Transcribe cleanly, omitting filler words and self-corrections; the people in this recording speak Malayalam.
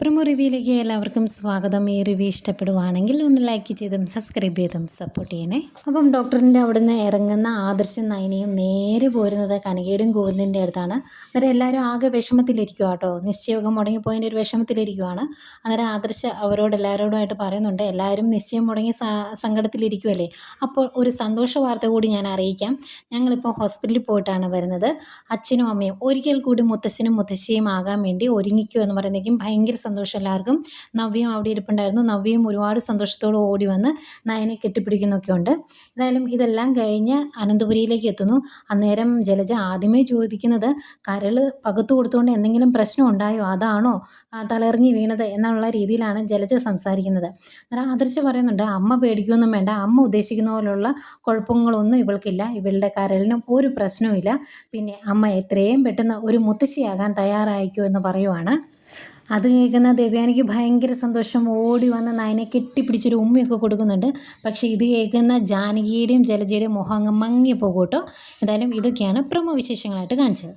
പ്രൊമോ റിവ്യൂയിലേക്ക് എല്ലാവർക്കും സ്വാഗതം. ഈ റിവ്യൂ ഇഷ്ടപ്പെടുവാണെങ്കിൽ ഒന്ന് ലൈക്ക് ചെയ്തും സബ്സ്ക്രൈബ് ചെയ്തും സപ്പോർട്ട് ചെയ്യണേ. അപ്പം ഡോക്ടറിൻ്റെ അവിടുന്ന് ഇറങ്ങുന്ന ആദർശം നയനയും നേരെ പോരുന്നത് കനകയുടെയും ഗോവിന്ദൻ്റെ അടുത്താണ്. അന്നേരം എല്ലാവരും ആകെ വിഷമത്തിലിരിക്കുക കേട്ടോ. നിശ്ചയമൊക്കെ മുടങ്ങിപ്പോയതിൻ്റെ ഒരു വിഷമത്തിലിരിക്കുവാണ്. അന്നേരം ആദർശ എല്ലാവരോടുമായിട്ട് പറയുന്നുണ്ട്, എല്ലാവരും നിശ്ചയം മുടങ്ങി സങ്കടത്തിലിരിക്കുമല്ലേ, അപ്പോൾ ഒരു സന്തോഷ വാർത്ത കൂടി ഞാൻ അറിയിക്കാം. ഞങ്ങളിപ്പോൾ ഹോസ്പിറ്റലിൽ പോയിട്ടാണ് വരുന്നത്. അച്ഛനും അമ്മയും ഒരിക്കൽ കൂടി മുത്തശ്ശനും മുത്തശ്ശിയും ആകാൻ വേണ്ടി ഒരുങ്ങിക്കോ എന്ന് പറയുന്നേക്കും ഭയങ്കര സന്തോഷം എല്ലാവർക്കും. നവ്യയും അവിടെ ഇരിപ്പുണ്ടായിരുന്നു. നവ്യയും ഒരുപാട് സന്തോഷത്തോടെ ഓടി വന്ന് നയനെ കെട്ടിപ്പിടിക്കുന്നൊക്കെ ഉണ്ട്. എന്തായാലും ഇതെല്ലാം കഴിഞ്ഞ് അനന്തപുരിയിലേക്ക് എത്തുന്നു. അന്നേരം ജലജ ആദ്യമേ ചോദിക്കുന്നത്, കരൾ പകുത്തു കൊടുത്തുകൊണ്ട് എന്തെങ്കിലും പ്രശ്നം ഉണ്ടായോ, അതാണോ തലയിറങ്ങി വീണത് എന്നുള്ള രീതിയിലാണ് ജലജ സംസാരിക്കുന്നത്. അന്നേരം ആദർശ് പറയുന്നുണ്ട്, അമ്മ പേടിക്കുകയൊന്നും വേണ്ട, അമ്മ ഉദ്ദേശിക്കുന്ന പോലുള്ള കുഴപ്പങ്ങളൊന്നും ഇവൾക്കില്ല, ഇവളുടെ കരളിനും ഒരു പ്രശ്നവുമില്ല. പിന്നെ അമ്മ എത്രയും പെട്ടെന്ന് ഒരു മുത്തശ്ശിയാകാൻ തയ്യാറായിക്കോ എന്ന് പറയുവാണ്. അത് കേൾക്കുന്ന ദേവയാനിക്ക് ഭയങ്കര സന്തോഷം. ഓടി വന്ന് നയനെ കെട്ടിപ്പിടിച്ചൊരു ഉമ്മയൊക്കെ കൊടുക്കുന്നുണ്ട്. പക്ഷേ ഇത് കേൾക്കുന്ന ജാനകിയുടെയും ജലജയുടെയും മുഖം അങ്ങ് മങ്ങിപ്പോകും കേട്ടോ. എന്തായാലും ഇതൊക്കെയാണ് പ്രൊമോ വിശേഷങ്ങളായിട്ട് കാണിച്ചത്.